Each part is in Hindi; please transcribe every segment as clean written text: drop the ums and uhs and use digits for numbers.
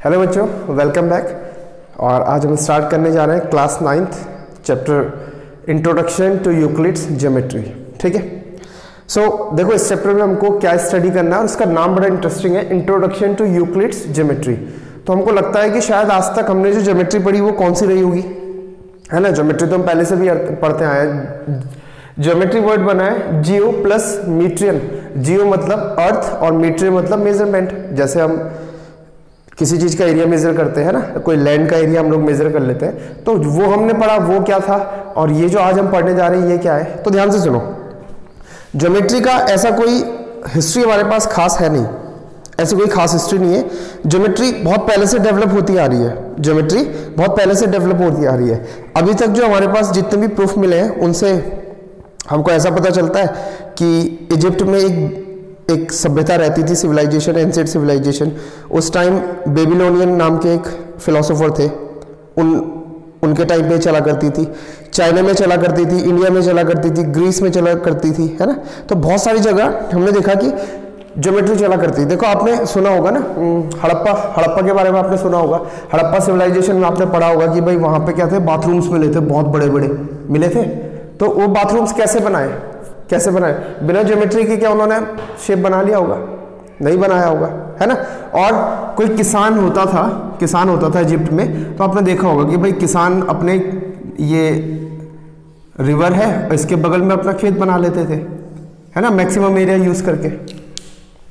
हेलो बच्चों, वेलकम बैक। और आज हम स्टार्ट करने जा रहे हैं class 9th chapter introduction to Euclid's geometry. ठीक है। देखो इस चैप्टर में हमको क्या स्टडी करना है और उसका नाम बड़ा इंटरेस्टिंग है, इंट्रोडक्शन टू यूक्लिड्स ज्योमेट्री। तो हमको लगता है कि शायद आज तक हमने जो ज्योमेट्री पढ़ी वो कौन सी रही होगी, है ना। ज्योमेट्री तो हम पहले से भी पढ़ते आए हैं। ज्योमेट्री वर्ड बना है जियो प्लस मीट्रियन। जियो मतलब अर्थ और मीट्रियन मतलब मेजरमेंट। जैसे हम किसी चीज का एरिया मेजर करते हैं ना, कोई लैंड का एरिया हम लोग मेजर कर लेते हैं, तो वो हमने पढ़ा वो क्या था और ये जो आज हम पढ़ने जा रहे हैं ये क्या है। तो ध्यान से सुनो, ज्योमेट्री का ऐसा कोई हिस्ट्री हमारे पास खास है नहीं, ऐसी कोई खास हिस्ट्री नहीं है। ज्योमेट्री बहुत पहले से डेवलप होती आ रही है। ज्योमेट्री बहुत पहले से डेवलप होती आ रही है। अभी तक जो हमारे पास जितने भी प्रूफ मिले हैं उनसे हमको ऐसा पता चलता है कि इजिप्ट में एक सभ्यता रहती थी, सिविलाइजेशन, एंशिएंट सिविलाइजेशन। उस टाइम बेबीलोनियन नाम के एक फिलोसोफर थे, उनके टाइम पे चला करती थी। चाइना में चला करती थी, इंडिया में चला करती थी, ग्रीस में चला करती थी, है ना। तो बहुत सारी जगह हमने देखा कि ज्योमेट्री चला करती है। देखो आपने सुना होगा ना हड़प्पा के बारे में आपने सुना होगा। हड़प्पा सिविलाइजेशन में आपने पढ़ा होगा कि भाई वहां पे क्या थे, बाथरूम्स मिले थे, बहुत बड़े बड़े मिले थे। तो वो बाथरूम्स कैसे बनाए, बिना ज्योमेट्री के क्या उन्होंने शेप बना लिया होगा? नहीं बनाया होगा, है ना। और कोई किसान होता था इजिप्ट में, तो आपने देखा होगा कि भाई किसान अपने ये रिवर है इसके बगल में अपना खेत बना लेते थे, है ना, मैक्सिमम एरिया यूज करके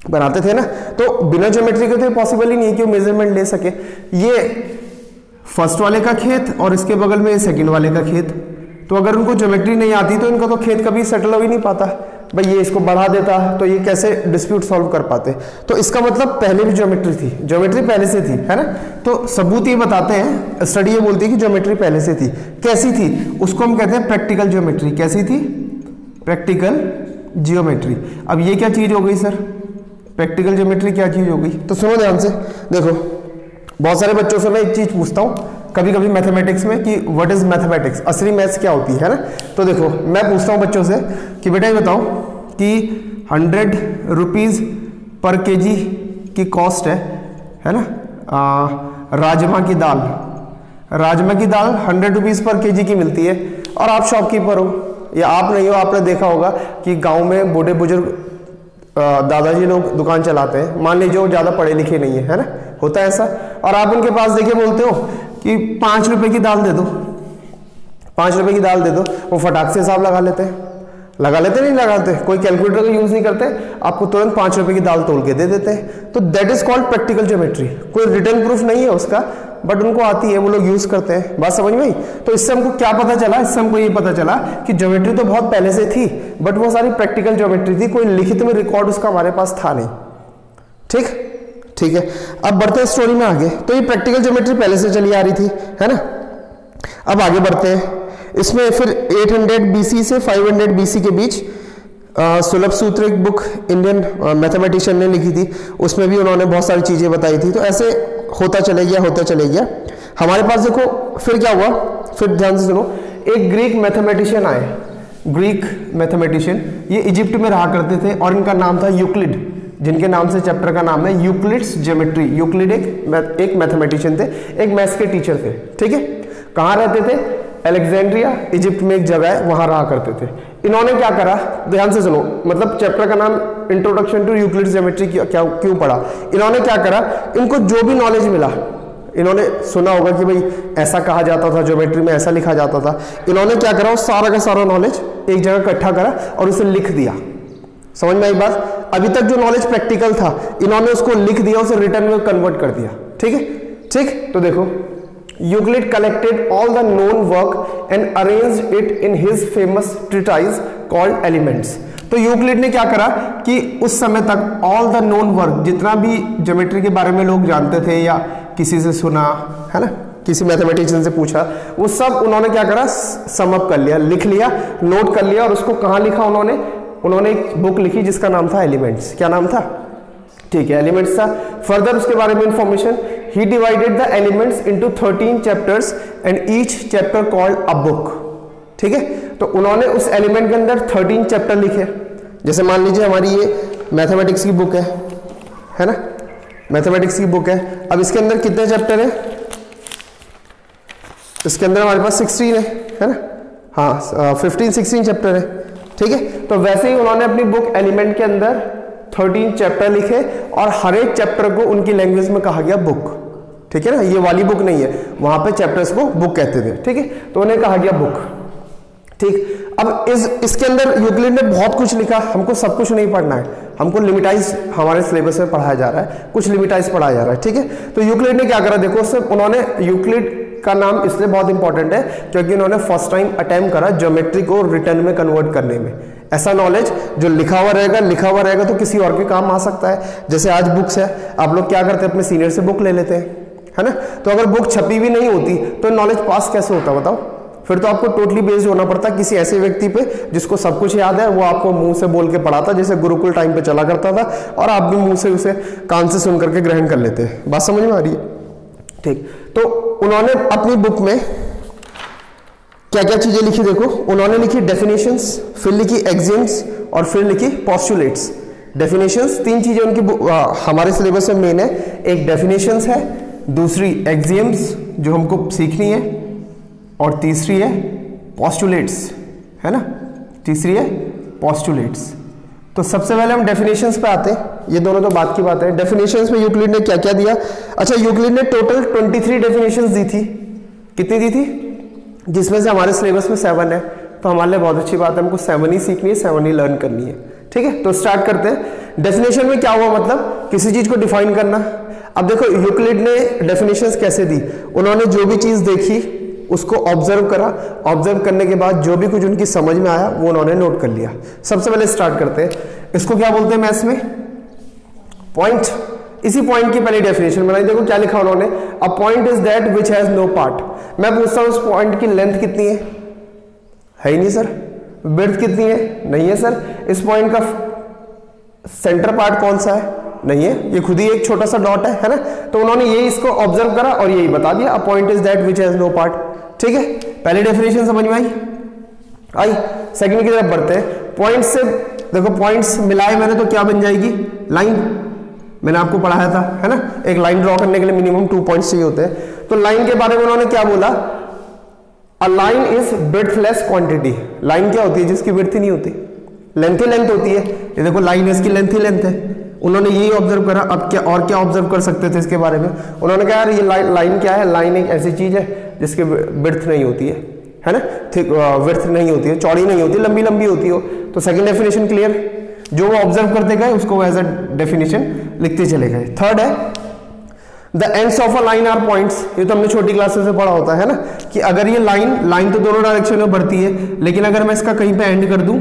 बनाते थे ना। तो बिना ज्योमेट्री के तो पॉसिबल ही नहीं है कि वो मेजरमेंट ले सके। ये फर्स्ट वाले का खेत और इसके बगल में सेकंड वाले का खेत, तो अगर उनको ज्योमेट्री नहीं आती तो इनका तो खेत कभी सेटल हो ही नहीं पाता। भाई ये इसको बढ़ा देता तो ये कैसे डिस्प्यूट सॉल्व कर पाते। तो इसका मतलब पहले भी ज्योमेट्री थी, ज्योमेट्री पहले से थी, है ना। तो सबूत ये बताते हैं, स्टडी ये बोलती है कि ज्योमेट्री पहले से थी। कैसी थी उसको हम कहते हैं प्रैक्टिकल ज्योमेट्री। कैसी थी? Practical geometry. अब ये क्या चीज हो गई सर? प्रैक्टिकल ज्योमेट्री क्या चीज हो गई? तो सुनो ध्यान से, देखो बहुत सारे बच्चों से मैं एक चीज पूछता हूँ कभी कभी मैथमेटिक्स में कि व्हाट इज मैथमेटिक्स, असली मैथ्स क्या होती है ना। तो देखो मैं पूछता हूँ बच्चों से कि बेटा ये बताओ कि 100 रुपीज पर केजी की कॉस्ट है ना राजमा की दाल 100 रुपीज पर केजी की मिलती है, और आप शॉपकीपर हो या आप नहीं हो, आपने देखा होगा कि गांव में बूढ़े बुजुर्ग दादाजी लोग दुकान चलाते हैं, मान लीजिए वो ज्यादा पढ़े लिखे नहीं है ना, होता है ऐसा, और आप उनके पास देखे बोलते हो कि 5 रुपए की दाल दे दो, 5 रुपए की दाल दे दो। वो फटाक से हिसाब लगा लेते नहीं लगाते, कोई कैलकुलेटर का यूज नहीं करते, आपको तुरंत 5 रुपए की दाल तोल के दे देते हैं। तो that is called practical geometry. कोई रिटर्न प्रूफ नहीं है उसका, बट उनको आती है, वो लोग यूज करते हैं। बात समझ में आई? तो इससे हमको क्या पता चला? इससे हमको ये पता चला कि ज्योमेट्री तो बहुत पहले से थी, बट वो सारी प्रैक्टिकल ज्योमेट्री थी, कोई लिखित में रिकॉर्ड उसका हमारे पास था नहीं। ठीक है। अब बढ़ते हैं स्टोरी में आगे। तो ये प्रैक्टिकल ज्योमेट्री पहले से चली आ रही थी, है ना। अब आगे बढ़ते हैं। इसमें फिर 800 BC से 500 BC के बीच सुलभ सूत्र एक बुक इंडियन मैथमेटिशियन ने लिखी थी, उसमें भी उन्होंने बहुत सारी चीजें बताई थी। तो ऐसे होता चले गया। हमारे पास देखो फिर क्या हुआ, फिर ध्यान से सुनो, एक ग्रीक मैथमेटिशियन आए। ग्रीक मैथमेटिशियन ये इजिप्ट में रहा करते थे और इनका नाम था यूक्लिड, जिनके नाम से चैप्टर का नाम है यूक्लिड्स ज्योमेट्री। यूक्लिड एक मैथमेटिशियन थे, एक मैथ्स के टीचर थे। ठीक है। कहाँ रहते थे? अलेक्जेंड्रिया, इजिप्ट में एक जगह है, वहां रहा करते थे। इन्होंने क्या करा, ध्यान से सुनो, मतलब चैप्टर का नाम इंट्रोडक्शन टू यूक्लिड्स ज्योमेट्री क्यों पढ़ा। इन्होंने क्या करा, इनको जो भी नॉलेज मिला, इन्होंने सुना होगा कि भाई ऐसा कहा जाता था, ज्योमेट्री में ऐसा लिखा जाता था। इन्होंने क्या करा, वो सारा का सारा नॉलेज एक जगह इकट्ठा करा और उसे लिख दिया। समझ में आई बात? अभी तक जो नॉलेज प्रैक्टिकल था, इन्होंने उसको लिख दिया, उसे रिटर्न में कन्वर्ट कर दिया। ठीक। तो देखो, Euclid collected all the known work and arranged it in his famous treatise called Elements। तो यूक्लिड ने क्या करा कि उस समय तक ऑल द नोन वर्क, जितना भी ज्योमेट्री के बारे में लोग जानते थे या किसी से सुना, है ना, किसी मैथमेटिशियन से पूछा, वो सब उन्होंने क्या करा, सम अप कर लिया, लिख लिया, नोट कर लिया। और उसको कहाँ लिखा उन्होंने एक बुक लिखी जिसका नाम था एलिमेंट्स। क्या नाम था? ठीक है, एलिमेंट्स था। फर्दर उसके बारे में information, he divided the elements into 13 chapters and each chapter called a book. ठीक है, तो उन्होंने उस एलिमेंट के अंदर 13 चैप्टर लिखे। जैसे मान लीजिए हमारी ये मैथमेटिक्स की बुक है ना, मैथमेटिक्स की बुक है। अब इसके अंदर कितने चैप्टर है? इसके अंदर हमारे पास 16 है ना, हाँ 15-16 चैप्टर है। ठीक है, तो वैसे ही उन्होंने अपनी बुक एलिमेंट के अंदर 13 चैप्टर लिखे और हर एक चैप्टर को उनकी लैंग्वेज में कहा गया बुक। ठीक है ना, ये वाली बुक नहीं है, वहां पे चैप्टर्स को बुक कहते थे। ठीक है, तो उन्हें कहा गया बुक। ठीक, अब इसके अंदर यूक्लिड ने बहुत कुछ लिखा, हमको सब कुछ नहीं पढ़ना है, हमको लिमिटाइज हमारे सिलेबस में पढ़ाया जा रहा है, कुछ लिमिटाइज पढ़ाया जा रहा है। ठीक है, तो यूक्लिड ने क्या करा, देखो उससे उन्होंने, यूक्लिड का नाम इसलिए बहुत इंपॉर्टेंट है क्योंकि उन्होंने फर्स्ट टाइम अटेम्प्ट करा ज्योमेट्री को रिटर्न में कन्वर्ट करने में। ऐसा नॉलेज जो लिखा हुआ रहेगा तो किसी और के काम आ सकता है। जैसे आज बुक्स है, आप लोग क्या करते हैं, अपने सीनियर से बुक ले लेते हैं, है ना, तो अगर बुक छपी भी नहीं होती तो नॉलेज पास कैसे होता बताओ? फिर तो आपको टोटली बेस्ड होना पड़ता किसी ऐसे व्यक्ति पे जिसको सब कुछ याद है, वो आपको मुंह से बोल के पढ़ाता, जैसे गुरुकुल टाइम पे चला करता था, और आप भी मुंह से उसे कान से सुन करके ग्रहण कर लेते हैं। बात समझ में आ रही है? ठीक, तो उन्होंने अपनी बुक में क्या क्या चीजें लिखी, देखो उन्होंने लिखी डेफिनेशंस, फिर लिखी एक्सियम्स और फिर लिखी पोस्टुलेट्स। डेफिनेशंस, 3 चीजें उनकी हमारे सिलेबस में मेन है, एक डेफिनेशंस है, दूसरी एक्सियम्स जो हमको सीखनी है, और तीसरी है पोस्टुलेट्स, है ना, तीसरी है पोस्टुलेट्स। तो सबसे पहले हम डेफिनेशंस पे आते हैं, ये दोनों तो बात की बात है। डेफिनेशंस में यूक्लिड ने क्या क्या दिया? अच्छा, यूक्लिड ने टोटल 23 डेफिनेशंस दी थी। कितनी दी थी? जिसमें से हमारे सिलेबस में 7 है, तो हमारे लिए बहुत अच्छी बात है, हमको 7 ही सीखनी है, 7 ही लर्न करनी है। ठीक है, तो स्टार्ट करते हैं। डेफिनेशन में क्या हुआ, मतलब किसी चीज को डिफाइन करना। अब देखो यूक्लिड ने डेफिनेशंस कैसे दी, उन्होंने जो भी चीज देखी उसको ऑब्जर्व करा, ऑब्जर्व करने के बाद जो भी कुछ उनकी समझ में आया वो उन्होंने नोट कर लिया। सबसे पहले स्टार्ट करते हैं, इसको क्या बोलते हैं मैथ्स में? पॉइंट। इसी पॉइंट की पहले डेफिनेशन बनाई, देखो क्या लिखा उन्होंने, a point is that which has no part. मैं पूछता हूं उस पॉइंट की लेंथ कितनी है ही नहीं सर। विड्थ कितनी है? नहीं है सर। इस पॉइंट का सेंटर पार्ट कौन सा है? नहीं है, ये खुद ही एक छोटा सा डॉट है ना। तो उन्होंने यही इसको ऑब्जर्व करा और यही बता दिया, a point is that which has no part. ठीक है, पहली डेफिनेशन समझ में आई। सेकंड की तरफ बढ़ते हैं। पॉइंट से देखो, पॉइंट्स मिलाए मैंने तो क्या बन जाएगी? लाइन। मैंने आपको पढ़ाया था, है ना, एक लाइन ड्रॉ करने के लिए मिनिमम 2 पॉइंट्स चाहिए होते हैं। तो लाइन के बारे में उन्होंने क्या बोला? A line is widthless quantity. Line क्या होती है? जिसकी विड्थ ही नहीं होती, लेंथ ही लेंथ होती है। ये देखो लाइन है, इसकी लेंथ ही लेंथ है। उन्होंने यही ऑब्जर्व करा। अब क्या और क्या ऑब्जर्व कर सकते थे इसके बारे में? उन्होंने कहा यार ये लाइन क्या है? लाइन एक ऐसी चीज है जिसकी विड्थ नहीं होती है ना, थिक विड्थ नहीं होती है, चौड़ी नहीं होती, लंबी लंबी होती हो। तो सेकंड डेफिनेशन क्लियर, जो वो ऑब्जर्व करते गए उसको एज अ डेफिनेशन लिखते चले गए। थर्ड है the ends of a line are points. ये तो हमने छोटी क्लासेस से पढ़ा होता है ना, कि अगर ये लाइन तो दोनों डायरेक्शन में बढ़ती है, लेकिन अगर मैं इसका कहीं पे एंड कर दूं,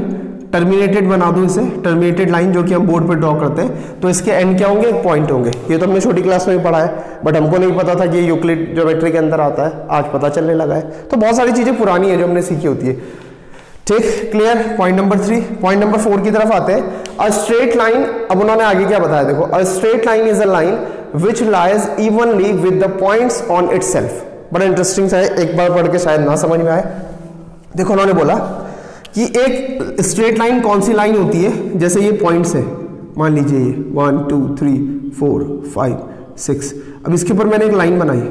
टर्मिनेटेड बना दूं इसे, टर्मिनेटेड लाइन जो कि हम बोर्ड पे ड्रॉ करते हैं, तो इसके एंड क्या होंगे? एक पॉइंट होंगे। ये तो हमने छोटी क्लास में भी पढ़ा है, बट हमको नहीं पता था कि ये यूक्लिड ज्योमेट्री के अंदर आता है, आज पता चलने लगा है। तो बहुत सारी चीजें पुरानी है जो हमने सीखी होती है। ठीक, clear. Point number 3। Point number 4 की तरफ आते हैं। अ स्ट्रेट लाइन। अब उन्होंने आगे क्या बताया, देखो, अ straight line is a line which lies evenly with the points on itself. बड़ा इंटरेस्टिंग सा है, एक बार पढ़ के शायद ना समझ में आए। देखो उन्होंने बोला कि एक स्ट्रेट लाइन कौन सी लाइन होती है? जैसे ये पॉइंट्स है, मान लीजिए ये 1 2 3 4 5 6। अब इसके ऊपर मैंने एक लाइन बनाई,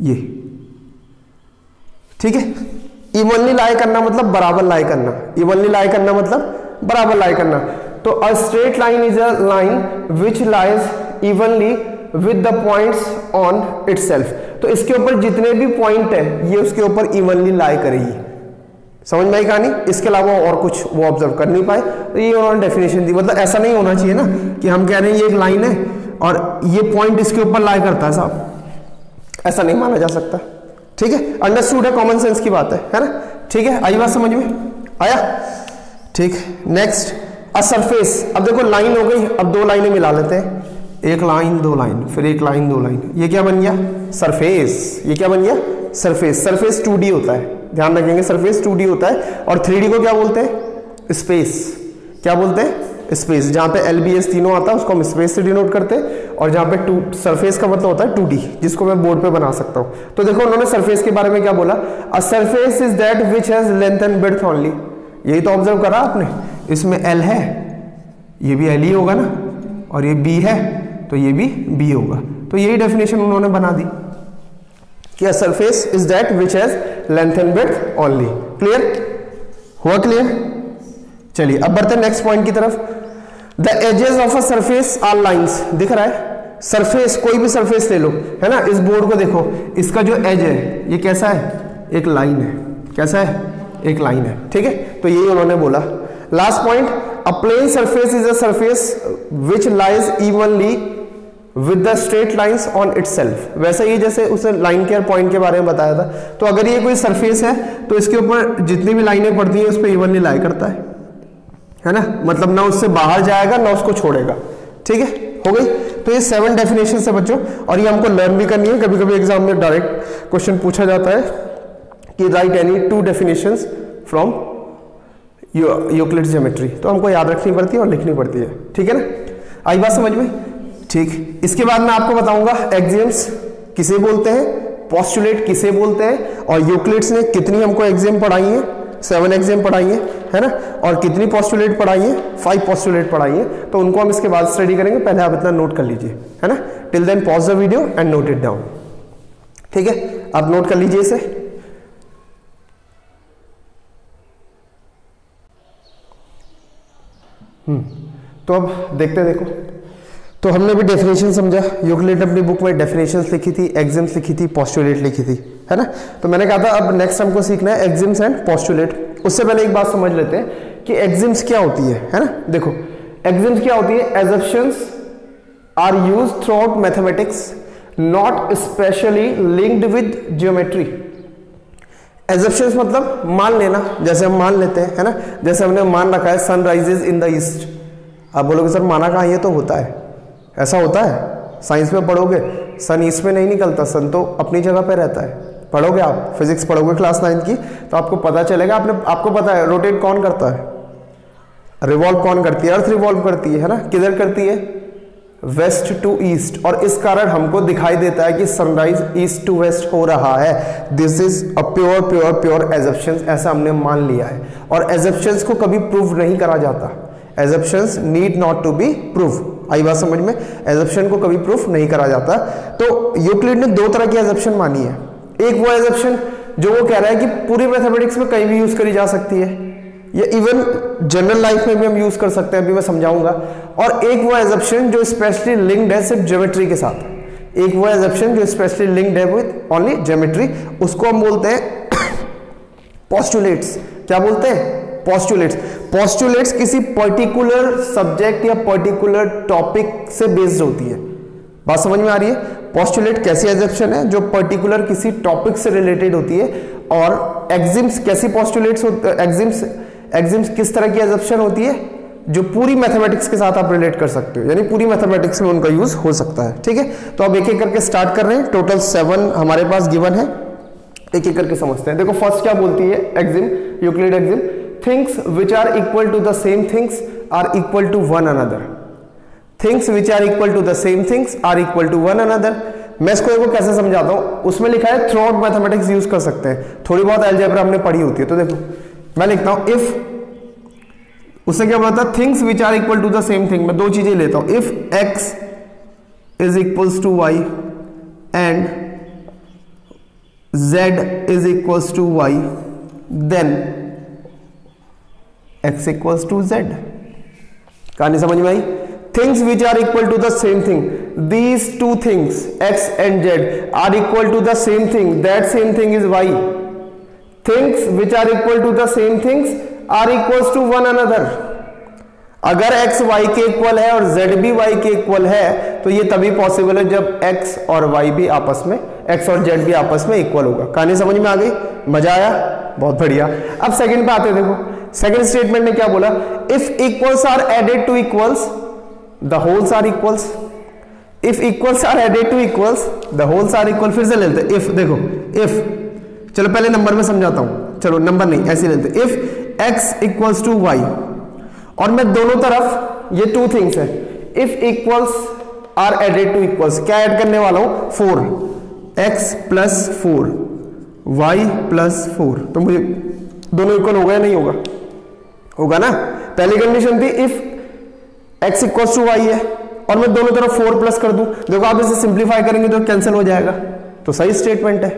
ये, ठीक है। इवनली लाई करना मतलब बराबर लाई करना, इवनली लाई करना मतलब बराबर लाई करना। तो अ straight line is a line which lies evenly with the points on itself. तो इसके ऊपर जितने भी पॉइंट है ये उसके ऊपर इवनली लाई करेगी। समझ में आई कहानी? इसके अलावा और कुछ वो ऑब्जर्व कर नहीं पाए, तो ये उन्होंने डेफिनेशन दी। मतलब ऐसा नहीं होना चाहिए ना कि हम कह रहे हैं ये एक लाइन है और ये पॉइंट इसके ऊपर लाई करता है साहब, ऐसा नहीं माना जा सकता। ठीक है, अंडरस्टूड है, कॉमन सेंस की बात है ना। ठीक है, आई बात समझ में? आया? ठीक, नेक्स्ट अ सरफेस। अब देखो लाइन हो गई, अब 2 लाइनें मिला लेते हैं, एक लाइन 2 लाइन, फिर एक लाइन 2 लाइन, ये क्या बन गया? सरफेस। ये क्या बन गया? सरफेस। सरफेस 2D होता है, ध्यान रखेंगे, सरफेस 2D होता है। और 3D को क्या बोलते हैं? स्पेस। क्या बोलते हैं? स्पेस, जहां पे LBS तीनों आता है उसको हम स्पेस से डिनोट करते हैं, और जहां पे टू सरफेस का मतलब होता है 2D, जिसको मैं बोर्ड पे बना सकता हूं। तो देखो उन्होंने सरफेस के बारे में क्या बोला, अ surface is that which has length and breadth only. यही तो ऑब्जर्व करा आपने, इसमें L है, ये भी L ही होगा ना, और ये B है तो ये भी B होगा। तो यही डेफिनेशन उन्होंने बना दी कि a surface is that which has length and breadth only. Clear हुआ? क्लियर। चलिए अब बढ़ते हैं नेक्स्ट पॉइंट की तरफ। The edges of a surface are lines. दिख रहा है सरफेस, कोई भी सरफेस ले लो, है ना, इस बोर्ड को देखो, इसका जो एज है ये कैसा है, एक लाइन है। कैसा है? एक लाइन है। ठीक है, तो यही उन्होंने बोला। Last point, a plane surface is a surface which lies evenly with the straight lines on itself. वैसे ही जैसे उसे लाइन के पॉइंट के बारे में बताया था, तो अगर ये कोई सरफेस है तो इसके ऊपर जितनी भी लाइनें पड़ती है उस पर इवनली लाई करता है ना, मतलब ना उससे बाहर जाएगा ना उसको छोड़ेगा। ठीक है, हो गई। तो ये 7 डेफिनेशन है बच्चों, और ये हमको लर्न भी करनी है। कभी कभी एग्जाम में डायरेक्ट क्वेश्चन पूछा जाता है कि right any 2 definitions from Euclid's geometry, तो हमको याद रखनी पड़ती है और लिखनी पड़ती है। ठीक है ना, आई बात समझ में? ठीक। इसके बाद मैं आपको बताऊंगा एक्सियम्स किसे बोलते हैं, पोस्टुलेट किसे बोलते हैं, और यूक्लिड्स ने कितनी हमको एक्सियम पढ़ाई है, 7 एक्सियम पढ़ाई है ना, और कितनी पोस्टुलेट पढ़ाई है, 5 पोस्टुलेट पढ़ाई है। तो उनको हम इसके बाद स्टडी करेंगे, पहले आप इतना नोट कर लीजिए, है ना। Till then pause the video and note it down. ठीक है, आप नोट कर लीजिए इसे। तो अब देखते हैं, देखो तो हमने भी डेफिनेशन समझा, यूक्लिड अपनी बुक में डेफिनेशंस लिखी थी, एक्सियम्स लिखी थी, पोस्टुलेट लिखी थी, है ना। तो मैंने कहा था अब नेक्स्ट हमको सीखना है एक्सियम्स एंड पोस्टुलेट। उससे पहले एक बात समझ लेते हैं कि एक्सियम्स क्या होती है ना। देखो एक्सियम्स क्या होती है, assumptions are used throughout mathematics not specially linked with geometry. Assumptions मतलब मान लेना, जैसे हम मान लेते हैं, है ना, जैसे हमने मान रखा है sun rises in the east. आप बोलोगे सर माना कहाँ, ये तो होता है, ऐसा होता है, साइंस में पढ़ोगे सन ईस्ट में नहीं निकलता, सन तो अपनी जगह पे रहता है। पढ़ोगे आप, फिजिक्स पढ़ोगे क्लास 9 की, तो आपको पता चलेगा। आपको पता है रोटेट कौन करता है, रिवॉल्व कौन करती है, अर्थ रिवॉल्व करती है ना, किधर करती है, वेस्ट टू ईस्ट, और इस कारण हमको दिखाई देता है कि सनराइज ईस्ट टू वेस्ट हो रहा है। This is a pure pure pure assumptions, ऐसा हमने मान लिया है। और एजम्पशंस को कभी प्रूव नहीं करा जाता, assumptions need not to be prove. आई बात समझ में? एजम्पशन को कभी प्रूफ नहीं करा जाता। तो यूक्लिड ने 2 तरह की एजम्पशन मानी है। एक वो एजम्पशन जो वो कह रहा है कि पूरी मैथमेटिक्स में कहीं भी यूज करी जा सकती है, या इवन जनरल लाइफ में भी हम यूज कर सकते हैं, अभी मैं समझाऊंगा। और एक वो एजम्पशन जो स्पेशली लिंक्ड है सिर्फ ज्योमेट्री के साथ। एक वो एजम्पशन जो स्पेशली लिंक्ड है विद ओनली ज्योमेट्री, उसको हम बोलते हैं पोस्टुलेट्स। क्या बोलते हैं? पोस्टुलेट्स। पोस्टुलेट्स किसी पर्टिकुलर सब्जेक्ट या पर्टिकुलर टॉपिक से बेस्ड होती है। बात समझ में आ रही है? पोस्टुलेट कैसी एजम्पशन है जो पर्टिकुलर किसी टॉपिक से रिलेटेड होती है, और एक्सियम्स कैसी पोस्टुलेट्स, एक्सियम्स किस तरह की एजम्पशन होती है जो पूरी मैथमेटिक्स के साथ आप रिलेट कर सकते हो, यानी पूरी मैथमेटिक्स में उनका यूज हो सकता है। ठीक है, तो अब एक एक करके स्टार्ट कर रहे हैं। टोटल 7 हमारे पास गिवन है, एक एक करके समझते हैं। देखो फर्स्ट क्या बोलती है axiom, Euclid axiom, things which are equal to the same things are equal to one another. Things which are equal to the same things are equal to one another. मैं इसको एक कैसे समझाता हूं, उसमें लिखा है थ्रू आउट मैथमेटिक्स यूज कर सकते हैं, थोड़ी बहुत अलजेब्रा हमने पढ़ी होती है। तो देखो मैं लिखता हूं इफ, उससे क्या बोलता है, things which are equal to the same thing. मैं 2 चीजें लेता हूं, if X is equals to Y and z is equals to Y, then x equals to z। कहानी समझ में आई? Things which are equal to the same thing, these 2 things x and z are equal to the same thing, that same thing is y। Things which are equal to the same things are equals to one another. अगर x y के इक्वल है और z भी y के इक्वल है, तो ये तभी पॉसिबल है जब x और y भी आपस में, x और z भी आपस में इक्वल होगा। कहानी समझ में आ गई? मजा आया? बहुत बढ़िया। अब सेकंड पे आते हैं। देखो सेकंड स्टेटमेंट ने क्या बोला, if equals are added to equals the wholes are equals. If equals are added to equals the wholes are equal. फिर से लेते हैं इफ। देखो इफ, चलो पहले नंबर में समझाता हूं, चलो नंबर नहीं ऐसे लेते। If x equals to Y, और मैं दोनों तरफ ये टू थिंग्स है। If equals are added to equals, क्या ऐड करने वाला हूं 4x प्लस 4 y प्लस 4, तो मुझे दोनों इक्वल होगा या नहीं होगा? होगा ना। पहली कंडीशन थी if x equals to y है और मैं दोनों तरफ 4 प्लस कर दूं, देखो आप इसे सिंप्लीफाई करेंगे तो कैंसिल हो जाएगा, तो सही स्टेटमेंट है।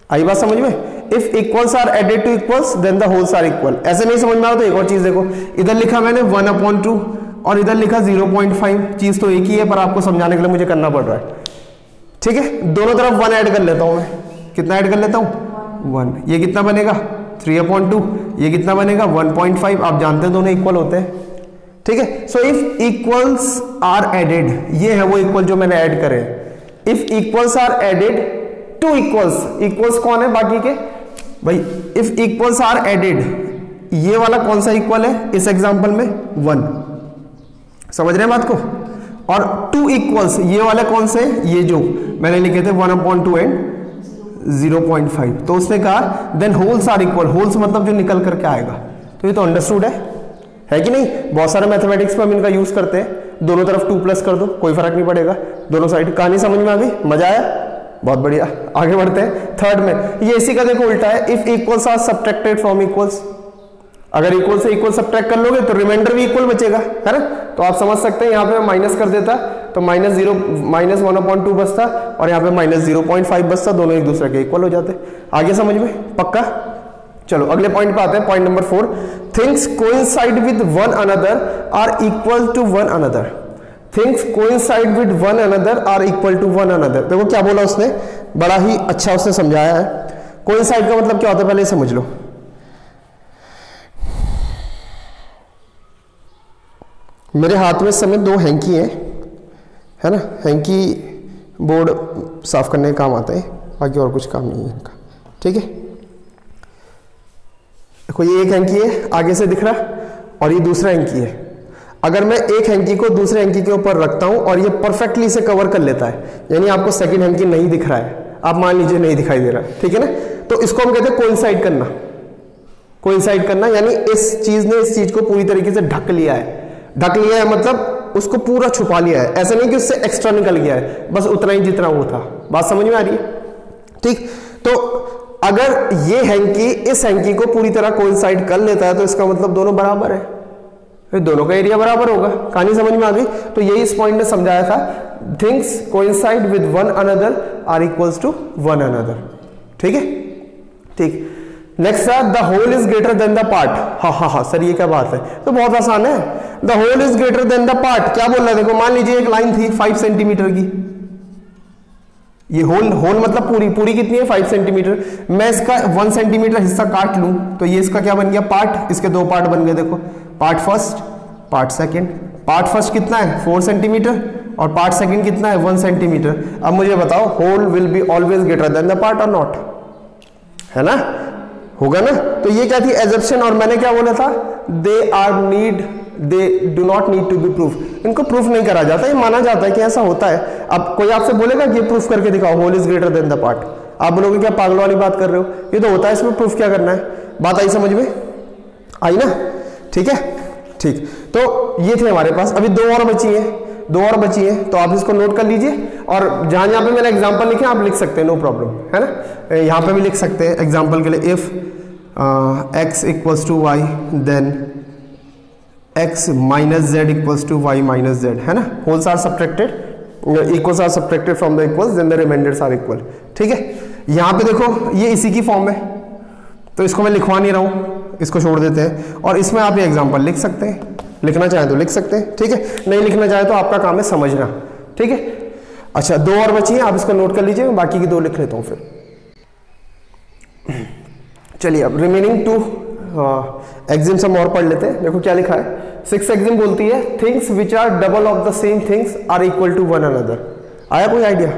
आई बात समझ में? If equals are added to equals then the wholes are equal. ऐसे नहीं समझ में आता तो एक और चीज देखो, इधर लिखा मैंने 1/2 और इधर लिखा 0.5, चीज तो एक ही है पर आपको समझाने के लिए मुझे करना पड़ रहा है। ठीक है, दोनों तरफ 1 ऐड कर लेता हूं मैं। कितना ऐड कर लेता हूं 1, ये कितना बनेगा 3/2, ये कितना बनेगा 1.5। आप जानते हैं दोनों इक्वल होते हैं। ठीक है, so if equals are added, ये है वो इक्वल जो मैंने ऐड करे। If equals are added to equals, equals कौन है बाकी के भाई? इफ इक्वल्स आर एडेड, ये वाला कौन सा इक्वल है इस एग्जांपल में 1, समझ रहे हैं बात को? और टू इक्वल्स ये वाले कौन से, ये जो मैंने लिखे थे 1/2 एंड 0.5, तो उसने कहा then wholes are equal. Wholes मतलब जो निकल करके आएगा, तो ये तो अंडरस्टूड है कि नहीं? बहुत सारे मैथमेटिक्स में हम इनका यूज करते हैं। दोनों तरफ 2 प्लस कर दो, कोई फर्क नहीं पड़ेगा, दोनों साइड। कहानी समझ में आ गई? मजा आया? बहुत बढ़िया, आगे बढ़ते हैं थर्ड में। ये इसी का देखो उल्टा है, if equals are subtracted from equals. अगर इक्वल से इक्वल सब्ट्रैक्ट कर लोगे तो रिमाइंडर भी इक्वल बचेगा, है ना? तो आप समझ सकते हैं यहाँ पे माइनस कर देता तो -1/2 बचता और यहाँ पे -0.5 बचता, दोनों एक दूसरे के इक्वल हो जाते। आगे समझ में? पक्का? चलो अगले पॉइंट पे आते हैं, point number 4। Things coincide with one another are equal to one another. Things coincide with one another are equal to one another. देखो क्या बोला उसने, बड़ा ही अच्छा उसने समझाया है। कोइंसाइड का मतलब क्या होता है पहले समझ लो। मेरे हाथ में इस समय 2 हैंकी है ना? हैंकी बोर्ड साफ करने का काम आता है, बाकी और कुछ काम नहीं है इनका। ठीक है, देखो ये एक हैंकी है आगे से दिख रहा और ये दूसरा हैंकी है। अगर मैं एक हैंकी को दूसरे हैंकी के ऊपर रखता हूं और ये परफेक्टली इसे कवर कर लेता है, यानी आपको सेकंड हैंकी नहीं दिख रहा है, आप मान लीजिए नहीं दिखाई दे रहा है, ठीक है ना? तो इसको हम कहते हैं कोइंसाइड करना। कोइंसाइड करना यानी इस चीज ने इस चीज को पूरी तरीके से ढक लिया है। ढक लिया है मतलब उसको पूरा छुपा लिया है, ऐसा नहीं कि उससे एक्स्ट्रा निकल गया है, बस उतना ही जितना वो था। बात समझ में आ रही है? ठीक, तो अगर ये हैंकी इस हैंकी को पूरी तरह कोइंसाइड कर लेता है तो इसका मतलब दोनों बराबर है, फिर दोनों का एरिया बराबर होगा। कहानी समझ में आ गई? तो यही इस पॉइंट ने समझाया था, things coincide with one another are equals to one another. ठीक है, ठीक। नेक्स्ट था the whole is greater than the part. हाँ सर ये क्या बात है? तो बहुत आसान है, the whole is greater than the part. क्या बोल रहा है देखो, मान लीजिए एक लाइन थी 5 सेंटीमीटर की, ये होल मतलब पूरी कितनी है 5 सेंटीमीटर। मैं इसका 1 सेंटीमीटर हिस्सा काट लूं तो ये इसका क्या बन गया पार्ट, इसके 2 पार्ट बन गए। देखो part first part second. Part first कितना है 4 सेंटीमीटर और पार्ट सेकंड कितना है 1 सेंटीमीटर। अब मुझे बताओ whole will be always greater than the part और नॉट, है ना? होगा ना? तो ये क्या थी एजम्पशन, और मैंने क्या बोला था they do not need to be proof. इनको प्रूफ नहीं करा जाता, ये माना जाता है कि ऐसा होता है। अब कोई आपसे बोलेगा कि प्रूफ करके दिखाओ whole is greater than the part, आप बोलोगे क्या पागल वाली बात कर रहे हो, ये तो होता है, इसमें प्रूफ क्या करना है। बात आई समझ में? आई ना? ठीक है, ठीक। तो ये थे हमारे पास, अभी 2 और बची है, तो आप इसको नोट कर लीजिए। और जहां पे मैंने एग्जांपल लिखे आप लिख सकते हैं, नो प्रॉब्लम, है ना? यहां पे भी लिख सकते हैं एग्जांपल के लिए, if x equals to Y then x minus Z equals to Y minus Z, है ना? Wholes are subtracted, equals are subtracted from the equals then the remainders are equal. ठीक है, यहां पे देखो ये इसी की फॉर्म है, तो इसको मैं लिखवा नहीं रहा हूं, इसको छोड़ देते हैं। और इसमें आप ये एग्जांपल लिख सकते हैं, लिखना चाहें तो लिख सकते हैं, ठीक है? नहीं लिखना चाहे तो आपका काम है समझना, ठीक है? अच्छा 2 और बची हैं, आप इसको नोट कर लीजिए, बाकी की 2 लिख लेता हूं फिर। चलिए अब रिमेनिंग 2 एग्जिम्स हम और पढ़ लेते हैं। देखो क्या लिखा है, 6 एग्जिम बोलती है things which are double of the same things are equal to one another. आया कोई आइडिया?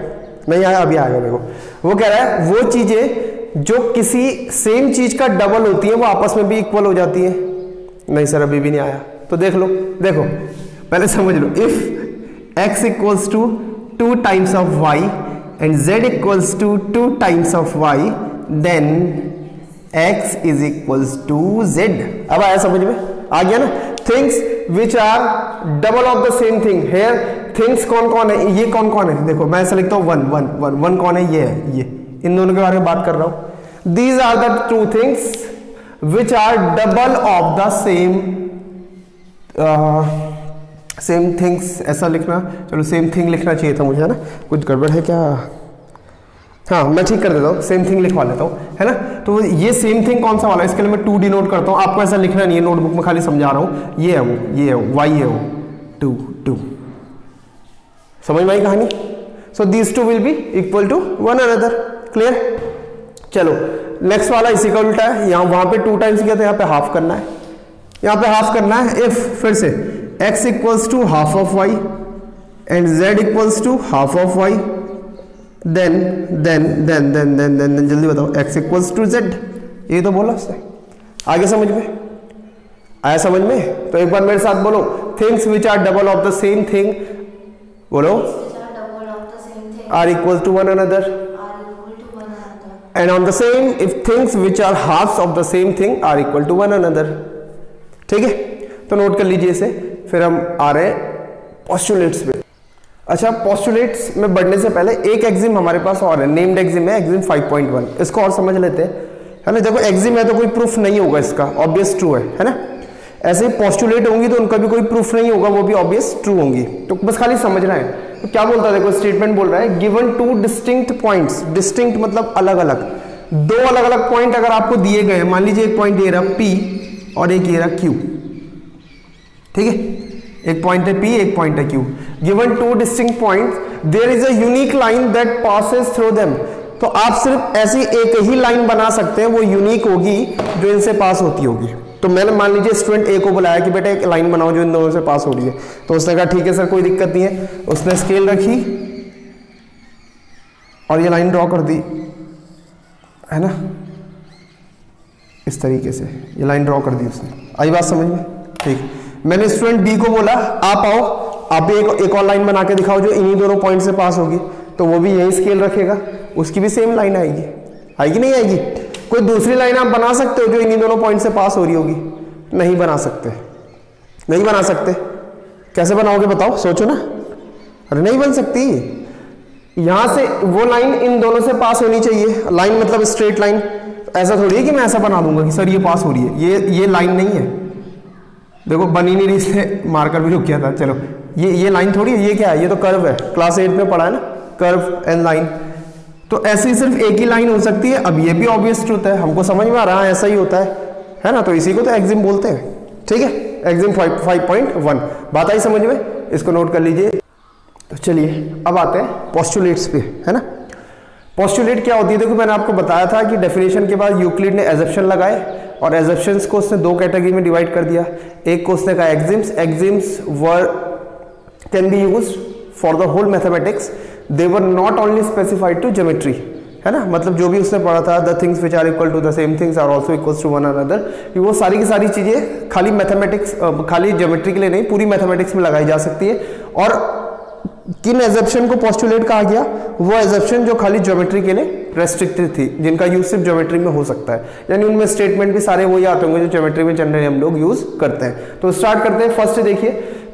नहीं आया? अभी आएगा। देखो वो कह रहा है वो चीजें जो किसी सेम चीज का डबल होती है वो आपस में भी इक्वल हो जाती है। नहीं सर अभी भी नहीं आया, तो देख लो, देखो पहले समझ लो, if x equals to 2 times of y and z equals to 2 times of y then x is equals to z। अब आया समझ में? आ गया ना। Things which are double of the same thing, here things कौन कौन है, ये कौन कौन है, देखो मैं ऐसा लिखता हूँ वन वन वन, वन कौन है, ये है, ये इन दोनों के बारे में बात कर रहा हूं। These are the two things which are double of the same things, ऐसा लिखना, चलो सेम थिंग लिखना चाहिए था मुझे, है ना, कुछ गड़बड़ है क्या, हाँ मैं ठीक कर देता हूँ, सेम थिंग लिखवा लेता हूँ, है ना। तो ये सेम थिंग कौन सा वाला है, इसके लिए मैं 2 डिनोट करता हूँ, आपको ऐसा लिखना नहीं है, नोटबुक में खाली समझा रहा हूँ, ये है वो, ये है वो, वाई है वो, 2 2, समझ में आई कहानी। So these two will be equal to one another, clear. चलो नेक्स्ट वाला इसी का उल्टा है, यहाँ वहां पे 2 टाइम्स किया था, यहाँ पे हाफ करना है, यहाँ पे हाफ करना है। इफ फिर से x equals to half of y and z equals to half of y, then जल्दी बताओ, x इक्वल्स टू z, ये तो बोला उसने। आगे समझ में आया, समझ में? तो एक बार मेरे साथ बोलो, things which are double of the same thing, बोलो, are equal to one another, and on the same if things which are halfs of the same thing are equal to one another. ठीक है, तो नोट कर लीजिए इसे। फिर हम आ रहे हैं पोस्टुलेट्स पे। अच्छा, पोस्टुलेट्स में बढ़ने से पहले एक एग्जिम हमारे पास और है, नेम्ड एग्जिम है, एग्जिम 5.1, इसको और समझ लेते हैं, है ना। देखो एग्जिम है तो कोई प्रूफ नहीं होगा इसका, ऑब्वियस ट्रू है ना। ऐसे ही पोस्टुलेट होंगी तो उनका भी कोई प्रूफ नहीं होगा, वो भी ऑब्वियस ट्रू होंगी, तो बस खाली समझना है। तो क्या बोलता है, देखो स्टेटमेंट बोल रहा है, गिवन 2 डिस्टिंक्ट पॉइंट्स, डिस्टिंक्ट मतलब अलग अलग, 2 अलग अलग पॉइंट अगर आपको दिए गए, मान लीजिए एक पॉइंट ये रहा P और एक ये रहा Q, ठीक है, एक पॉइंट है P, एक पॉइंट है Q, given 2 distinct points, there is a unique line that passes through them. तो आप सिर्फ ऐसी एक ही लाइन बना सकते हैं, वो यूनिक होगी जो इनसे पास होती होगी। तो मैंने मान लीजिए स्टूडेंट ए को बुलाया कि बेटा एक लाइन बनाओ जो इन दोनों से पास हो रही है, तो उसने कहा ठीक है सर कोई दिक्कत नहीं है, उसने स्केल रखी और ये लाइन ड्रॉ कर दी, है ना, इस तरीके से ये लाइन ड्रॉ कर दी उसने। आई बात समझ में? ठीक। मैंने स्टूडेंट बी को बोला आप आओ, आप भी एक और लाइन बना के दिखाओ जो इन्हीं दोनों पॉइंट से पास होगी, तो वो भी यही स्केल रखेगा, उसकी भी सेम लाइन आएगी, आएगी नहीं आएगी? कोई दूसरी लाइन आप बना सकते हो जो इन्हीं दोनों पॉइंट से पास हो रही होगी? नहीं बना सकते, नहीं बना सकते। कैसे बनाओगे बताओ, सोचो ना। अरे नहीं बन सकती, यहां से वो लाइन इन दोनों से पास होनी चाहिए, लाइन मतलब स्ट्रेट लाइन। ऐसा थोड़ी है कि मैं ऐसा बना दूंगा कि सर ये पास हो रही है, ये लाइन नहीं है, देखो बन ही नहीं रही, इससे मार्कर भी रुक गया था। चलो ये लाइन थोड़ी है, ये क्या है, ये तो कर्व है, क्लास 8 में पढ़ा है ना, कर्व एंड लाइन। तो ऐसी सिर्फ एक ही लाइन हो सकती है। अब ये भी ऑब्वियस ट्रूथ है, हमको समझ में आ रहा है ऐसा ही होता है ना, तो इसी को तो एग्जिम बोलते हैं। ठीक है, एग्जिम 5.1 बात आई समझ में, इसको नोट कर लीजिए। तो चलिए अब आते हैं पोस्टुलेट्स पे, है ना। पोस्टुलेट क्या होती है, देखो मैंने आपको बताया था कि डेफिनेशन के बाद यूक्लिड ने एजप्शन लगाए और एजप्शंस को उसने 2 कैटेगरी में डिवाइड कर दिया। एक को उसने कहा axioms, axioms were can be used for the whole mathematics, they were not only specified to geometry, है ना। मतलब जो भी उसने पढ़ा था, the things which are equal to the same things are also equal to one another, वो सारी की सारी चीजें खाली मैथमेटिक्स, खाली ज्योमेट्री के लिए नहीं, पूरी मैथमेटिक्स में लगाई जा सकती है। और किन एजप्शन को पोस्टुलेट कहा गया, वो एजप्शन जो खाली ज्योमेट्री के लिए रेस्ट्रिक्टेड थी, जिनका यूज सिर्फ ज्योमेट्री में हो सकता है, यानी उनमें स्टेटमेंट भी सारे वही आते होंगे जो ज्योमेट्री में जनरली हम लोग यूज करते हैं। तो स्टार्ट करते हैं। फर्स्ट देखिए,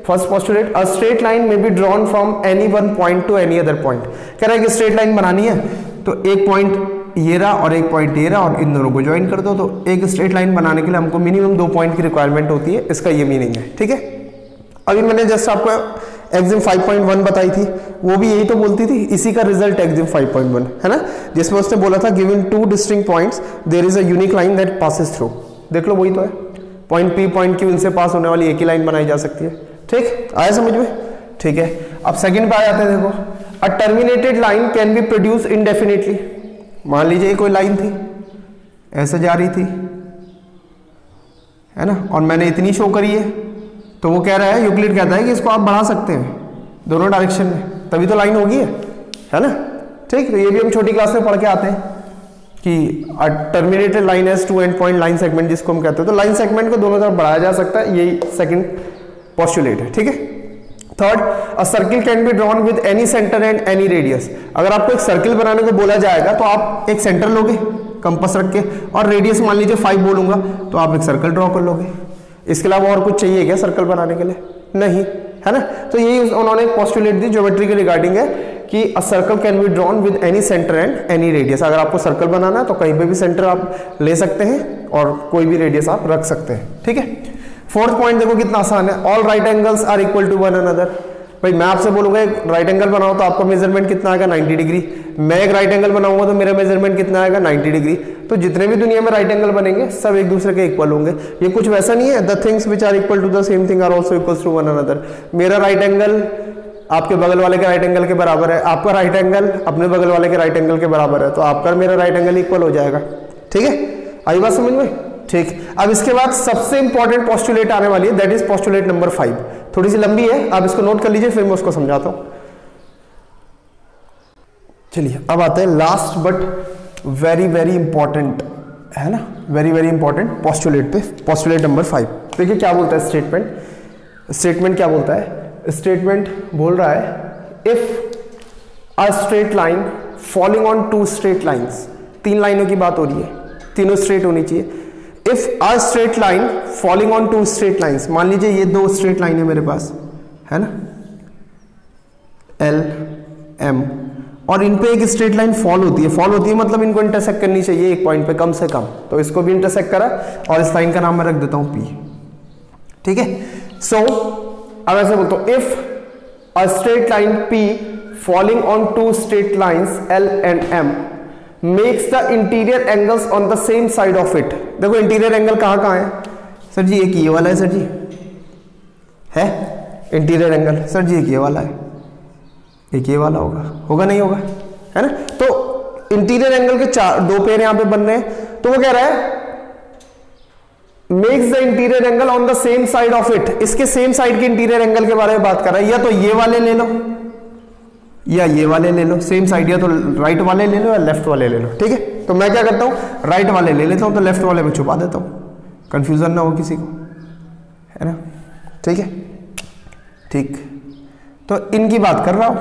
first postulate, a straight line may be drawn from any one point to any other point. कह रहा है कि स्ट्रेट लाइन बनानी है, तो एक पॉइंट ये रहा और एक पॉइंट ये रहा और इन दोनों को ज्वाइन कर दो। तो एक स्ट्रेट लाइन बनाने के लिए हमको मिनिमम 2 पॉइंट की रिक्वायरमेंट होती है, इसका ये मीनिंग है। ठीक है, अभी मैंने जस्ट आपको एग्जिम 5.1 बताई थी, वो भी यही तो बोलती थी, इसी का रिजल्ट एग्जिम 5.1 है ना, जिसमें उसने बोला था given 2 distinct points there is a unique line that passes through. देख लो वही तो है, पॉइंट P पॉइंट Q इनसे पास होने वाली एक ही लाइन बनाई जा सकती है। ठीक, आया समझ में? ठीक है, अब सेकंड पे आ जाते हैं। देखो, a terminated line can be produce indefinitely. मान लीजिए कोई लाइन थी ऐसे जा रही थी, है ना, और मैंने इतनी शो करी है, तो वो कह रहा है, यूक्लिड कहता है कि इसको आप बढ़ा सकते हैं दोनों डायरेक्शन में, तभी तो लाइन होगी, है ना। ठीक, तो ये भी हम छोटी क्लास में पढ़ के आते हैं कि terminated line has 2 and point line segment, जिसको हम कहते हैं। तो लाइन सेगमेंट को दोनों तरफ बढ़ाया जा सकता है, यही सेकंड पोस्टुलेट है। ठीक है, third, a circle can be drawn with any centre and any radius. अगर आपको एक सर्किल बनाने को बोला जाएगा तो आप एक सेंटर लोगे कंपास रख के, और रेडियस मान लीजिए 5 बोलूंगा तो आप एक सर्कल ड्रॉ कर लोगे। इसके अलावा और कुछ चाहिए क्या सर्कल बनाने के लिए? नहीं, है ना। तो यही उन्होंने पोस्टुलेट दी ज्योमेट्री के रिगार्डिंग है कि a circle can be drawn with any centre and any radius. अगर आपको सर्कल बनाना है तो कहीं पे भी सेंटर आप ले सकते हैं और कोई भी रेडियस आप रख सकते हैं, ठीक है। फोर्थ पॉइंट देखो कितना आसान है, all right angles are equal to one another. भाई मैं आपसे बोलूंगा एक राइट एंगल बनाओ तो आपका मेजरमेंट कितना आएगा? 90 डिग्री। मैं एक राइट एंगल बनाऊंगा तो मेरा मेजरमेंट कितना आएगा? 90 डिग्री। तो जितने भी दुनिया में राइट एंगल बनेंगे सब एक दूसरे के इक्वल होंगे। ये कुछ वैसा नहीं है the things which are equal to the same thing are also equal to one another. मेरा राइट एंगल आपके बगल वाले के राइट एंगल के बराबर है, आपका राइट एंगल अपने बगल वाले के राइट एंगल के बराबर है, तो आपका मेरा राइट एंगल इक्वल हो जाएगा, ठीक है। आई बात समझ में? ठीक। अब इसके बाद सबसे इंपॉर्टेंट पोस्टुलेट आने वाली है, दैट इज पोस्टुलेट नंबर 5। थोड़ी सी लंबी है, आप इसको नोट कर लीजिए, फिर मैं उसको समझाता हूं। चलिए अब आते हैं last but very very important, है ना, वेरी वेरी इंपॉर्टेंट पोस्टुलेट पे, पोस्टुलेट नंबर 5। देखिए क्या बोलता है स्टेटमेंट क्या बोलता है? स्टेटमेंट बोल रहा है if a straight line falling on two straight lines, 3 लाइनों की बात हो रही है, तीनों स्ट्रेट होनी चाहिए। If a straight line falling on two straight lines, मान लीजिए ये 2 स्ट्रेट लाइन है मेरे पास, है ना, L M, और इन पे एक स्ट्रेट लाइन फॉल होती है मतलब इनको इंटरसेक्ट करनी चाहिए एक पॉइंट पे कम से कम, तो इसको भी इंटरसेक्ट करा और इस लाइन का नाम मैं रख देता हूं P, ठीक है। सो अब ऐसे बोलता हूं if a straight line P falling on two straight lines L and M makes the interior angles on the same side of it। देखो इंटीरियर एंगल कहां है सर जी? एक ये वाला है सर जी, है इंटीरियर एंगल सर जी, एक ये वाला है, एक ये वाला होगा नहीं होगा, है ना। तो इंटीरियर एंगल के 2 पेयर यहां पे बन रहे हैं, तो वो कह रहा है makes the interior angle on the same side of it. इसके सेम साइड के इंटीरियर एंगल के बारे में बात कर रहा है, या तो ये वाले ले लो या ये वाले ले लो, सेम साइड, या तो राइट वाले ले लो या लेफ्ट वाले ले लो, ठीक है। तो मैं क्या करता हूं, राइट वाले ले लेता हूं, तो लेफ्ट वाले में छुपा देता हूं, कंफ्यूजन ना हो किसी को, है ना, ठीक है। ठीक, तो इनकी बात कर रहा हूं,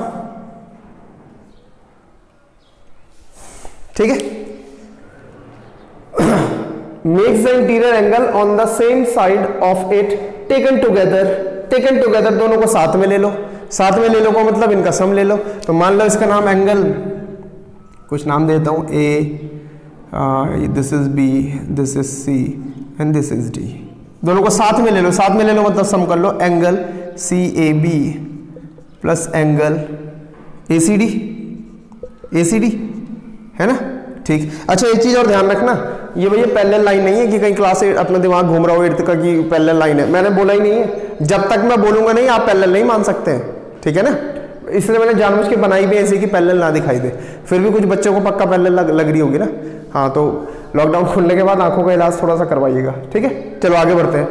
ठीक है। Makes the interior angle on the same side of it taken together, दोनों को साथ में ले लो को मतलब इनका सम ले लो। तो मान लो इसका नाम एंगल, कुछ नाम देता हूं A, this is B, this is C and this is D। दोनों को साथ में ले लो मतलब सम कर लो, angle CAB plus angle ACD, है ना, ठीक। अच्छा एक चीज और ध्यान रखना, ये भैया पैरेलल लाइन नहीं है कि कहीं क्लास अपना दिमाग घूम रहा हो इर्द का कि पैरेलल लाइन है, मैंने बोला ही नहीं है। जब तक मैं बोलूंगा नहीं आप पैरेलल नहीं मान सकते हैं, ठीक है ना। इसलिए मैंने जानबूझ के बनाई भी ऐसी कि पैरेलल ना दिखाई दे, फिर भी कुछ बच्चों को पक्का पैरेलल लग रही होगी ना। हाँ, तो लॉकडाउन खुलने के बाद आंखों का इलाज थोड़ा सा करवाइएगा, ठीक है। चलो आगे बढ़ते हैं।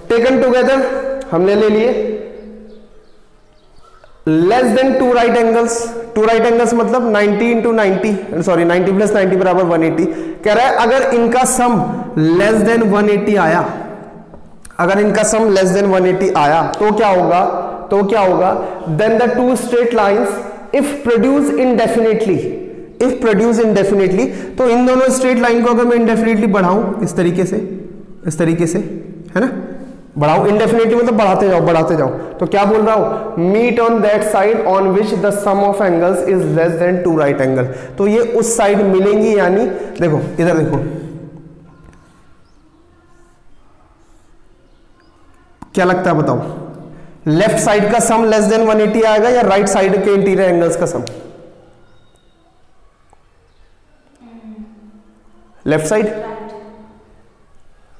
टेकन टुगेदर हमने ले लिए, लेस देन 2 राइट एंगल्स मतलब 90 इंटू 90 प्लस 90 बराबर 180। कह रहा है अगर इनका सम लेस देन 180 आया, तो क्या होगा, then the 2 straight lines if produce indefinitely, तो इन दोनों स्ट्रेट लाइन को अगर मैं इंडेफिनेटली बढ़ाऊं इस तरीके से, है ना, बढ़ाओ इंडेफिनेटली मतलब बढ़ाते जाओ, तो क्या बोल रहा हूं, meet on that side on which the sum of angles is less than 2 right angle. तो ये उस साइड मिलेंगी, यानी देखो इधर देखो, क्या लगता है बताओ, लेफ्ट साइड का सम लेस देन 180 आएगा या राइट साइड के इंटीरियर एंगल्स का सम? लेफ्ट साइड,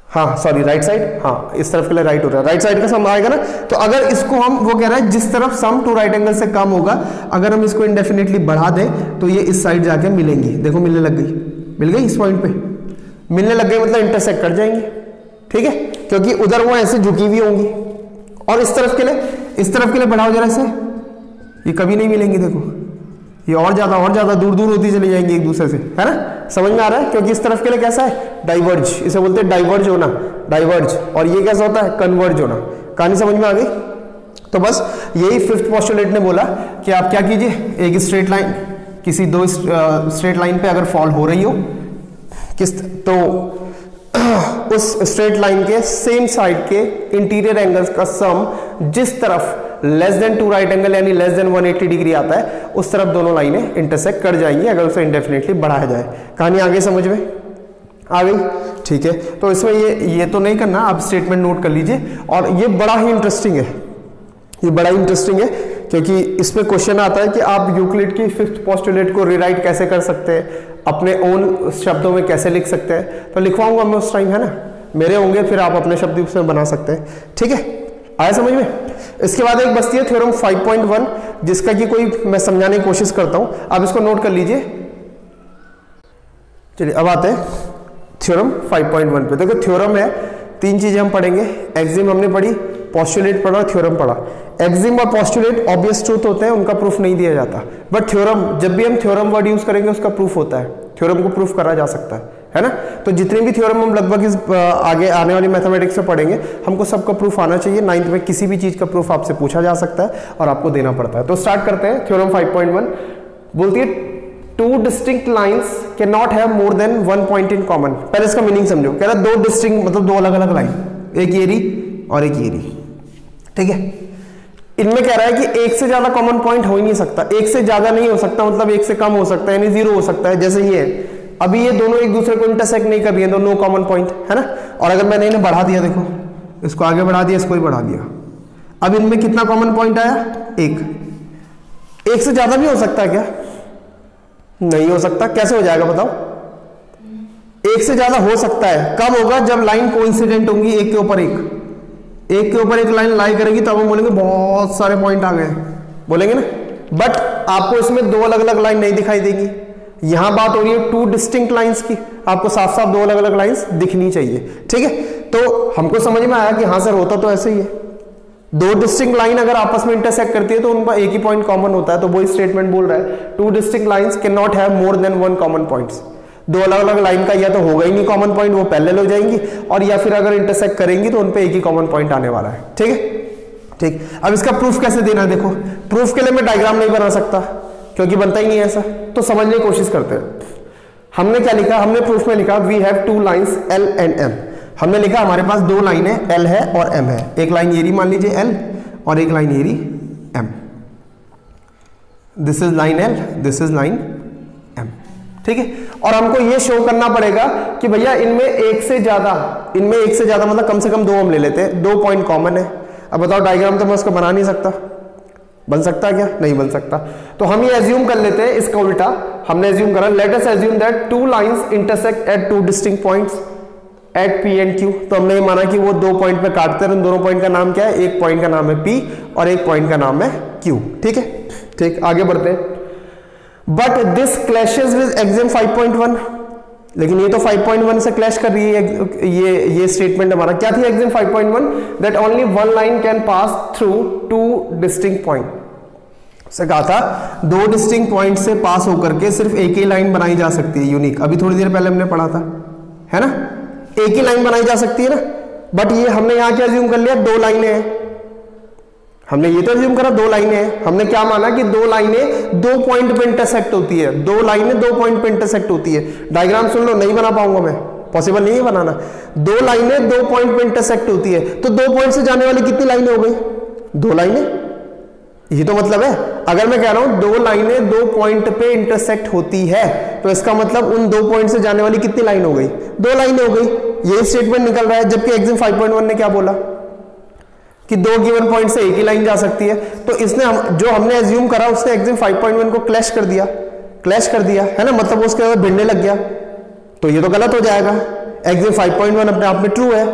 हाँ सॉरी राइट साइड, हाँ इस तरफ के लिए राइट हो रहा है, राइट साइड का सम आएगा ना। तो अगर इसको हम, वो कह रहा है जिस तरफ सम 2 राइट एंगल से कम होगा, अगर हम इसको इंडेफिनेटली बढ़ा दें तो ये इस साइड जाके मिलेंगी। देखो मिलने लग गई, मिल गई, इस पॉइंट पे मिलने लग गई मतलब इंटरसेक्ट कर जाएंगी, ठीक है, क्योंकि उधर वो ऐसे झुकी हुई होंगी। और इस तरफ के लिए बढ़ाओ जरा से, ये कभी नहीं मिलेंगी। देखो ये और ज्यादा दूर होती चली जाएंगी एक दूसरे से, है ना, समझ में आ रहा है। क्योंकि इस तरफ के लिए कैसा है, डाइवर्ज, इसे बोलते हैं डाइवर्ज होना, और ये कैसा होता है, कन्वर्ज होना। कहानी समझ में आ गई। तो बस यही 5th पोस्टुलेट ने बोला कि आप क्या कीजिए, एक स्ट्रेट लाइन, किसी 2 स्ट्रेट लाइन पे अगर फॉल हो रही हो तो उस स्ट्रेट लाइन के सेम साइड के इंटीरियर एंगल्स का सम जिस तरफ लेस देन 2 राइट एंगल यानी लेस देन 180 डिग्री आता है उस तरफ दोनों लाइनें इंटरसेक्ट कर जाएंगी अगर उसे इंडेफिनेटली बढ़ाया जाए। कहानी आगे समझ में आ गई? ठीक है, तो इसमें ये तो नहीं करना, आप स्टेटमेंट नोट कर लीजिए। और ये बड़ा ही इंटरेस्टिंग है, ये बड़ा ही इंटरेस्टिंग है क्योंकि इसमें क्वेश्चन आता है कि आप यूक्लिड की फिफ्थ पोस्टुलेट को रिराइट कैसे कर सकते हैं, अपने ओन शब्दों में कैसे लिख सकते हैं। तो लिखवाऊंगा मैं उस टाइम, है ना, मेरे होंगे, फिर आप अपने शब्द उसमें बना सकते हैं। ठीक है, आया समझ में? इसके बाद एक बचती है थ्योरम 5.1 जिसका कि कोई मैं समझाने की कोशिश करता हूं, आप इसको नोट कर लीजिए। चलिए अब आते हैं थ्योरम 5.1 पे। देखो थ्योरम है, 3 चीजें हम पढ़ेंगे। एक्सिम हमने पढ़ी, पोस्टुलेट पढ़ा, थ्योरम पढ़ा। एक्सिम और पोस्टुलेट ऑब्वियस ट्रूथ होते हैं, उनका प्रूफ नहीं दिया जाता, बट थ्योरम, जब भी हम थ्योरम वर्ड यूज करेंगे उसका प्रूफ होता है, थ्योरम को प्रूफ करा जा सकता है ना। तो जितने भी थ्योरम हम लगभग इस आगे आने वाली मैथमेटिक्स में पढ़ेंगे, हमको सबका प्रूफ आना चाहिए। 9th में किसी भी चीज का प्रूफ आपसे पूछा जा सकता है और आपको देना पड़ता है। तो स्टार्ट करते हैं। थ्योरम 5.1 बोलती है 2 distinct lines can not have more than 1 point in common. पहले इसका मीनिंग समझो। कह रहा 2 डिस्टिंक्ट मतलब 2 अलग अलग लाइन, एक ये रही और एक ये रही, ठीक है। इनमें कह रहा है कि एक से ज्यादा कॉमन पॉइंट हो ही नहीं सकता, एक से ज्यादा नहीं हो सकता, मतलब एक से कम हो सकता है, यानी 0 हो सकता है। जैसे ये है, अभी ये दोनों एक दूसरे को इंटरसेक्ट नहीं कर रही है, दोनों कॉमन पॉइंट, है ना। और अगर मैंने इन्हें बढ़ा दिया, देखो इसको आगे बढ़ा दिया, इसको भी बढ़ा दिया, अब इनमें कितना कॉमन पॉइंट आया? एक से ज्यादा भी हो सकता है क्या? नहीं हो सकता। कैसे हो जाएगा बताओ? एक से ज्यादा हो सकता है, कब होगा? जब लाइन कोइंसिडेंट होंगी, एक के ऊपर एक लाइन लाई करेगी, तब हम बोलेंगे बहुत सारे पॉइंट आ गए, बोलेंगे ना। बट आपको इसमें 2 अलग अलग लाइन नहीं दिखाई देगी। यहां बात हो रही है 2 डिस्टिंक्ट लाइंस की, आपको साफ साफ 2 अलग अलग लाइंस दिखनी चाहिए, ठीक है। तो हमको समझ में आया कि हाँ सर होता तो ऐसे ही है। 2 डिस्टिंक्ट लाइन अगर आपस में इंटरसेक्ट करती है तो उनका एक ही पॉइंट कॉमन होता है। तो वही स्टेटमेंट बोल रहा है 2 distinct lines can not have more than 1 common points. 2 अलग अलग लाइन का या तो होगा ही नहीं कॉमन पॉइंट, वो पैरेलल हो जाएंगी, और या फिर अगर इंटरसेक्ट करेंगी तो उनपे एक ही कॉमन पॉइंट आने वाला है, ठीक है। ठीक, अब इसका प्रूफ कैसे देना है? देखो प्रूफ के लिए मैं डायग्राम नहीं बना सकता क्योंकि बनता ही नहीं है ऐसा, तो समझने की कोशिश करते हैं। हमने क्या लिखा? हमने प्रूफ में लिखा we have 2 lines L and M। हमने लिखा हमारे पास 2 लाइनें L है और M है। एक लाइन ये रही मान लीजिए L और एक लाइन ये रही M। This is line L, this is line M, ठीक है। और हमको ये शो करना पड़ेगा कि भैया इनमें एक से ज्यादा मतलब कम से कम 2 हम ले लेते हैं, 2 पॉइंट कॉमन है। अब बताओ डायग्राम तो मैं उसको बना नहीं सकता, बन सकता है क्या? नहीं बन सकता। तो हम ये एज्यूम कर लेते हैं, इसका उल्टा हमने एज्यूम करा, let us assume that 2 lines intersect at 2 distinct points at P and Q। तो हमने ये माना कि वो 2 पॉइंट पे काटते हैं, उन दोनों पॉइंट का नाम क्या है? एक पॉइंट का नाम है P और एक पॉइंट का नाम है Q, ठीक है। ठीक, आगे बढ़ते हैं। But this clashes with axiom 5.1, लेकिन ये तो 5.1 से क्लैश कर रही है। ये स्टेटमेंट हमारा क्या थी? Exim 5.1 that only 1 line can pass through 2 distinct point से कहा था 2 डिस्टिंक्ट पॉइंट से पास होकर के सिर्फ एक ही लाइन बनाई जा सकती है, यूनिक। अभी थोड़ी देर पहले हमने पढ़ा था, है ना, एक ही लाइन बनाई जा सकती है ना। बट ये हमने यहां क्या एज्यूम कर लिया? 2 लाइनें हैं। हमने ये तो एज्यूम करा 2 लाइनें हैं। हमने क्या माना कि 2 लाइनें 2 पॉइंट पे इंटरसेक्ट होती है, 2 लाइनें 2 पॉइंट पे इंटरसेक्ट होती है। डायग्राम सुन लो, नहीं बना पाऊंगा मैं, पॉसिबल नहीं है बनाना। 2 लाइनें 2 पॉइंट पे इंटरसेक्ट होती है, तो 2 पॉइंट से जाने वाली कितनी लाइनें हो गई? 2 लाइनें। ये तो मतलब है, अगर मैं कह रहा हूं 2 लाइनें 2 पॉइंट पे इंटरसेक्ट होती है, तो इसका मतलब उन 2 पॉइंट से जाने वाली कितनी लाइन हो गई? 2 लाइनें हो गई। यही स्टेटमेंट निकल रहा है। जबकि एक्सिम 5.1 ने क्या बोला कि 2 गिवन पॉइंट से एक ही लाइन जा सकती है। तो इसने जो हमने एज्यूम करा उसने एक्सिम 5.1 को क्लैश कर दिया, है ना, मतलब उसके बाद भिड़ने लग गया। तो ये तो गलत हो जाएगा। एक्सिम 5.1 अपने आप में ट्रू है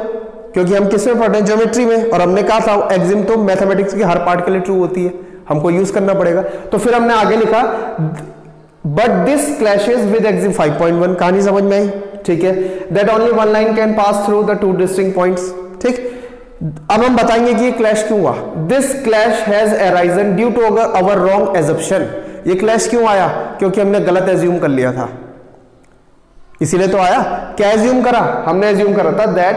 क्योंकि हम किस में पढ़ रहे हैं? ज्योमेट्री में। और हमने कहा था एक्सिम तो मैथमेटिक्स की हर पार्ट के लिए ट्रू होती है, हमको यूज करना पड़ेगा। तो फिर हमने आगे लिखा but this clashes with axiom 5.1। कहानी समझ में आई? ठीक है। That only 1 line can pass through the 2 distinct points, ठीक। अब हम बताएंगे कि ये क्लैश क्यों हुआ। This clash has arisen due to our wrong assumption. ये क्लैश क्यों आया? क्योंकि हमने गलत एज्यूम कर लिया था, इसीलिए तो आया। क्या एज्यूम करा? हमने एज्यूम करा था that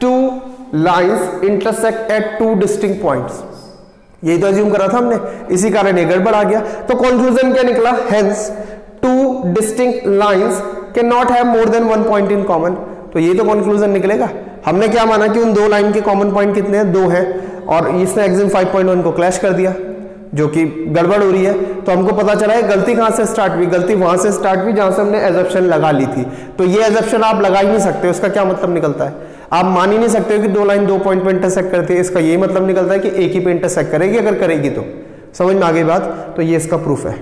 2 lines intersect at 2 distinct points. यही तो एज्यूम करा था हमने, इसी कारण ये गड़बड़ आ गया। तो कंक्लूजन क्या निकला? Hence 2 distinct lines can not have more than 1 point in common. तो ये तो कंक्लूजन निकलेगा। हमने क्या माना कि उन दो लाइन के कॉमन पॉइंट कितने हैं, 2 हैं, और इसने एक्सिम 5.1 को क्लैश कर दिया, जो कि गड़बड़ हो रही है। तो हमको पता चला है गलती कहां से स्टार्ट हुई, गलती वहां से स्टार्ट हुई जहां से हमने एजप्शन लगा ली थी। तो ये एजप्शन आप लगा ही नहीं सकते, उसका क्या मतलब निकलता है, आप मान ही नहीं सकते हो कि 2 लाइन 2 पॉइंट पे इंटरसेक्ट करती है। इसका ये मतलब निकलता है कि एक ही पे इंटरसेक्ट करेगी, अगर करेगी तो। समझ में आ गई बात? तो ये इसका प्रूफ है।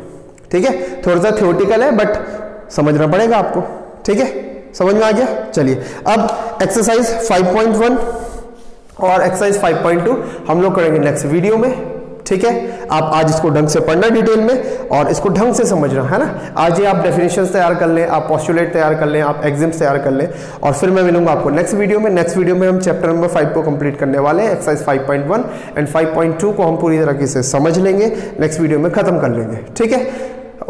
ठीक है, थोड़ा सा थ्योरेटिकल है बट समझना पड़ेगा आपको। ठीक है, समझ में आ गया? चलिए अब एक्सरसाइज 5.1 और एक्सरसाइज 5.2 हम लोग करेंगे नेक्स्ट वीडियो में। ठीक है, आप आज इसको ढंग से पढ़ना डिटेल में और इसको ढंग से समझना है ना। आज ही आप डेफिनेशंस तैयार कर लें, आप पोस्टुलेट तैयार कर लें, आप एग्जाम्स तैयार कर लें, और फिर मैं मिलूंगा आपको नेक्स्ट वीडियो में। नेक्स्ट वीडियो में हम चैप्टर नंबर 5 को कंप्लीट करने वाले हैं, एक्सरसाइज 5.1 एंड 5.2 को हम पूरी तरीके से समझ लेंगे, नेक्स्ट वीडियो में खत्म कर लेंगे। ठीक है,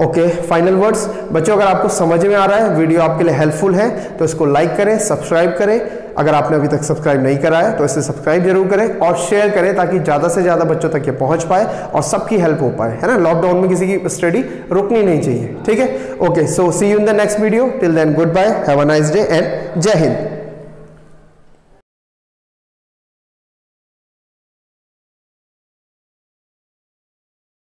ओके, फाइनल वर्ड्स बच्चों, अगर आपको समझ में आ रहा है, वीडियो आपके लिए हेल्पफुल है, तो इसको लाइक करें, सब्सक्राइब करें। अगर आपने अभी तक सब्सक्राइब नहीं करा है तो इसे सब्सक्राइब जरूर करें और शेयर करें, ताकि ज़्यादा से ज़्यादा बच्चों तक ये पहुंच पाए और सबकी हेल्प हो पाए, है ना। लॉकडाउन में किसी की स्टडी रुकनी नहीं चाहिए। ठीक है, okay, so see you in the next video. Till then goodbye, have a nice day and जय हिंद।